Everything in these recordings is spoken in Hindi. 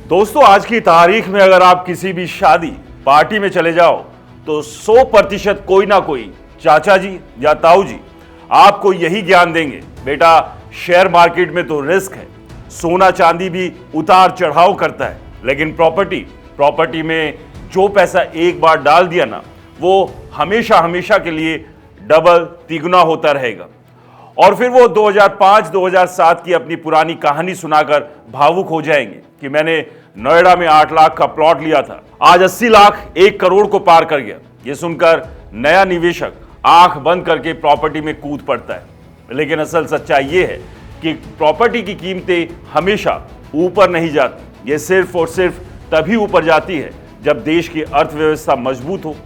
दोस्तों, आज की तारीख में अगर आप किसी भी शादी पार्टी में चले जाओ तो 100% कोई ना कोई चाचा जी या ताऊ जी आपको यही ज्ञान देंगे, बेटा शेयर मार्केट में तो रिस्क है, सोना चांदी भी उतार चढ़ाव करता है, लेकिन प्रॉपर्टी में जो पैसा एक बार डाल दिया ना, वो हमेशा हमेशा के लिए डबल तिगुना होता रहेगा। और फिर वो 2005-2007 की अपनी पुरानी कहानी सुनाकर भावुक हो जाएंगे कि मैंने नोएडा में 8 लाख का प्लॉट लिया था, आज 80 लाख 1 करोड़ को पार कर गया। ये सुनकर नया निवेशक आंख बंद करके प्रॉपर्टी में कूद पड़ता है। लेकिन असल सच्चाई ये है कि प्रॉपर्टी की कीमतें हमेशा ऊपर नहीं जाती। ये सिर्फ और सिर्फ तभी ऊपर जाती है जब देश की अर्थव्यवस्था मजबूत हो,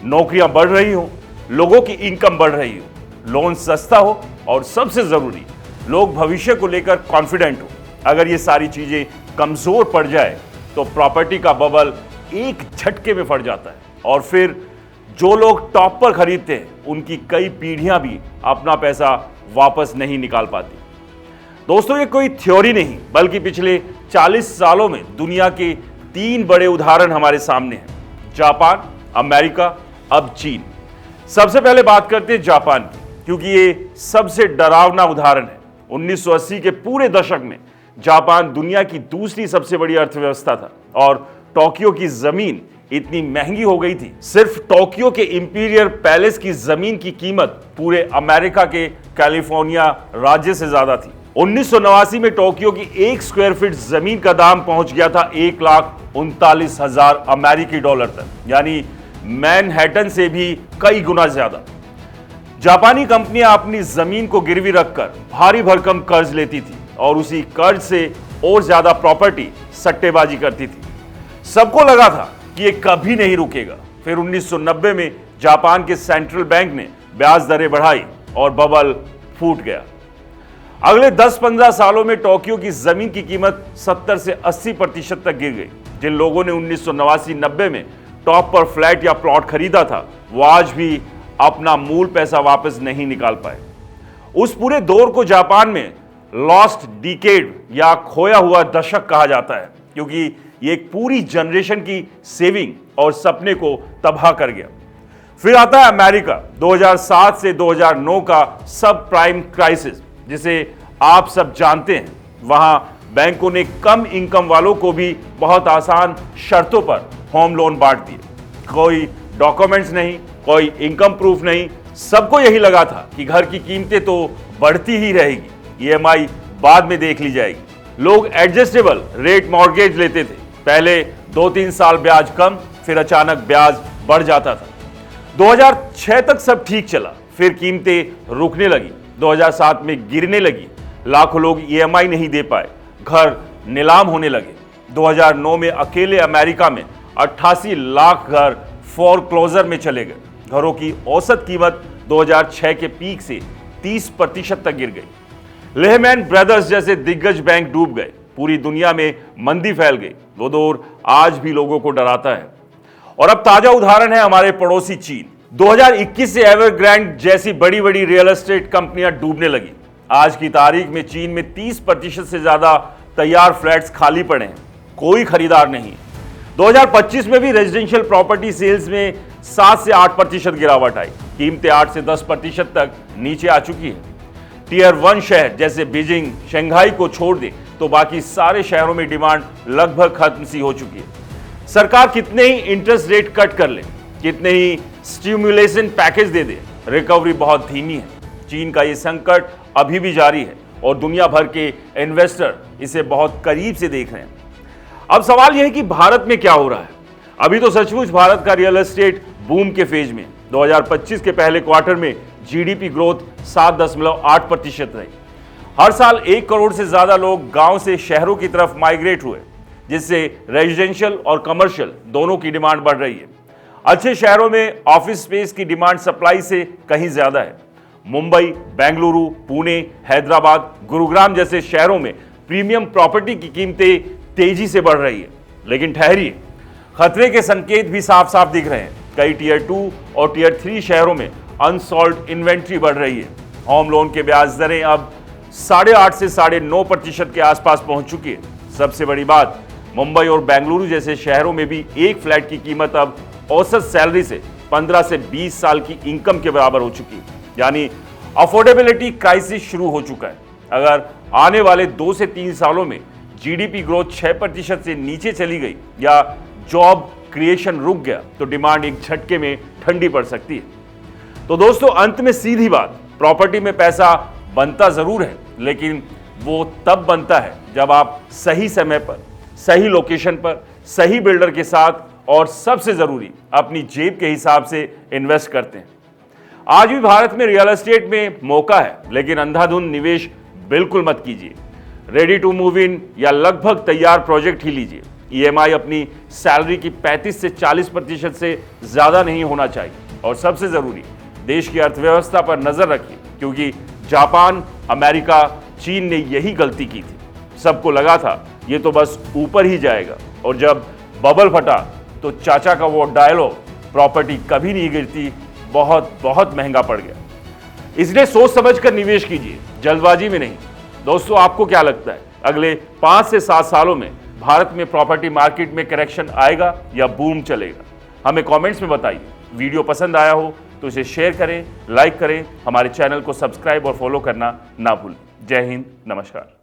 नौकरियां बढ़ रही हो, लोगों की इनकम बढ़ रही हो, लोन सस्ता हो और सबसे जरूरी लोग भविष्य को लेकर कॉन्फिडेंट हो। अगर ये सारी चीजें कमजोर पड़ जाए तो प्रॉपर्टी का बबल एक झटके में फट जाता है और फिर जो लोग टॉप पर खरीदते हैं उनकी कई पीढ़ियां भी अपना पैसा वापस नहीं निकाल पाती। दोस्तों, ये कोई थ्योरी नहीं बल्कि पिछले 40 सालों में दुनिया के 3 बड़े उदाहरण हमारे सामने हैं, जापान, अमेरिका, अब चीन। सबसे पहले बात करते हैं जापान की, क्योंकि ये सबसे डरावना उदाहरण है। 1980 के पूरे दशक में जापान दुनिया की दूसरी सबसे बड़ी अर्थव्यवस्था था और टोक्यो की जमीन इतनी महंगी हो गई थी, सिर्फ टोक्यो के इंपीरियल पैलेस की जमीन की कीमत पूरे अमेरिका के कैलिफोर्निया राज्य से ज्यादा थी। 1989 में टोक्यो की 1 स्क्वायर फीट जमीन का दाम पहुंच गया था 1,39,000 अमेरिकी डॉलर तक, यानी मैनहट्टन से भी कई गुना ज्यादा। जापानी कंपनियां अपनी जमीन को गिरवी रखकर भारी भरकम कर्ज लेती थी और उसी कर्ज से और ज्यादा प्रॉपर्टी सट्टेबाजी करती थी। सबको लगा था कि ये कभी नहीं रुकेगा। फिर 1990 में जापान के सेंट्रल बैंक ने ब्याज दरें बढ़ाई और बबल फूट गया। अगले 10-15 सालों में टोक्यो की जमीन की कीमत 70 से 80% तक गिर गई। जिन लोगों ने 1989-90 में टॉप पर फ्लैट या प्लॉट खरीदा था, वो आज भी अपना मूल पैसा वापस नहीं निकाल पाए। उस पूरे दौर को जापान में लॉस्ट डिकेड या खोया हुआ दशक कहा जाता है, क्योंकि ये एक पूरी जनरेशन की सेविंग और सपने को तबाह कर गया। फिर आता है अमेरिका, 2007 से 2009 का सब प्राइम क्राइसिस, जिसे आप सब जानते हैं। वहां बैंकों ने कम इनकम वालों को भी बहुत आसान शर्तों पर होम लोन बांट दिए। कोई डॉक्यूमेंट्स नहीं, कोई इनकम प्रूफ नहीं, सबको यही लगा था कि घर की कीमतें तो बढ़ती ही रहेगी, ईएमआई बाद में देख ली जाएगी। लोग एडजस्टेबल रेट मॉर्गेज लेते थे, पहले 2-3 साल ब्याज कम, फिर अचानक ब्याज बढ़ जाता था। 2006 तक सब ठीक चला, फिर कीमतें रुकने लगी, 2007 में गिरने लगी, लाखों लोग ईएमआई नहीं दे पाए, घर नीलाम होने लगे। 2009 में अकेले अमेरिका में 88 लाख घर फोरक्लोजर में चले गए। घरों की औसत कीमत 2006 के पीक से 30% तक गिर गई। लेहमैन ब्रदर्स जैसे दिग्गज बैंक डूब गए, पूरी दुनिया में मंदी फैल गई। वो दौर आज भी लोगों को डराता है। और अब ताजा उदाहरण है हमारे पड़ोसी चीन। 2021 से एवरग्रांड जैसी बड़ी बड़ी रियल एस्टेट कंपनियां डूबने लगी। आज की तारीख में चीन में 30% से ज्यादा तैयार फ्लैट्स खाली पड़े हैं, कोई खरीदार नहीं। 2025 में भी रेजिडेंशियल प्रॉपर्टी सेल्स में 7 से 8% गिरावट आई, कीमतें 8 से 10% तक नीचे आ चुकी है। टियर 1 शहर जैसे बीजिंग, शंघाई को छोड़ दे तो बाकी सारे शहरों में डिमांड लगभग खत्म सी हो चुकी है। सरकार कितने ही इंटरेस्ट रेट कट कर ले, कितने ही स्टिमुलेशन पैकेज दे दे, रिकवरी बहुत धीमी है। चीन का ये संकट अभी भी जारी है और दुनिया भर के इन्वेस्टर इसे बहुत करीब से देख रहे हैं। अब सवाल यह है कि भारत में क्या हो रहा है। अभी तो सचमुच भारत का रियल एस्टेट बूम के फेज में। 2025 के पहले क्वार्टर में जीडीपी ग्रोथ 7.8% रही। हर साल 1 करोड़ से ज्यादा लोग गांव से शहरों की तरफ माइग्रेट हुए, जिससे रेजिडेंशियल और कमर्शियल दोनों की डिमांड बढ़ रही है। अच्छे शहरों में ऑफिस स्पेस की डिमांड सप्लाई से कहीं ज्यादा है। मुंबई, बेंगलुरु, पुणे, हैदराबाद, गुरुग्राम जैसे शहरों में प्रीमियम प्रॉपर्टी की कीमतें तेजी से बढ़ रही है। लेकिन ठहरिए, खतरे के संकेत भी साफ साफ दिख रहे हैं। कई टियर 2 और टियर 3 शहरों में अनसॉल्ड इन्वेंट्री बढ़ रही है। होम लोन के ब्याज दरें अब 8.5 से 9.5% के आसपास पहुंच चुकी है। सबसे बड़ी बात, मुंबई और बेंगलुरु जैसे शहरों में भी एक फ्लैट की कीमत अब औसत सैलरी से 15 से 20 साल की इनकम के बराबर हो चुकी है। यानी अफोर्डेबिलिटी क्राइसिस शुरू हो चुका है। अगर आने वाले 2 से 3 सालों में जीडीपी ग्रोथ 6% से नीचे चली गई या जॉब क्रिएशन रुक गया तो डिमांड एक झटके में ठंडी पड़ सकती है। तो दोस्तों, अंत में सीधी बात, प्रॉपर्टी में पैसा बनता जरूर है, लेकिन वो तब बनता है जब आप सही समय पर, सही लोकेशन पर, सही बिल्डर के साथ और सबसे जरूरी अपनी जेब के हिसाब से इन्वेस्ट करते हैं। आज भी भारत में रियल एस्टेट में मौका है, लेकिन अंधाधुंध निवेश बिल्कुल मत कीजिए। रेडी टू मूव इन या लगभग तैयार प्रोजेक्ट ही लीजिए। ईएमआई अपनी सैलरी की 35 से 40% से ज्यादा नहीं होना चाहिए। और सबसे जरूरी, देश की अर्थव्यवस्था पर नजर रखिए, क्योंकि जापान, अमेरिका, चीन ने यही गलती की थी। सबको लगा था ये तो बस ऊपर ही जाएगा, और जब बबल फटा तो चाचा का वो डायलॉग, प्रॉपर्टी कभी नहीं गिरती, बहुत बहुत महंगा पड़ गया। इसलिए सोच समझकर निवेश कीजिए, जल्दबाजी में नहीं। दोस्तों, आपको क्या लगता है, अगले 5 से 7 सालों में भारत में प्रॉपर्टी मार्केट में करेक्शन आएगा या बूम चलेगा? हमें कमेंट्स में बताइए। वीडियो पसंद आया हो तो इसे शेयर करें, लाइक करें, हमारे चैनल को सब्सक्राइब और फॉलो करना ना भूलें। जय हिंद, नमस्कार।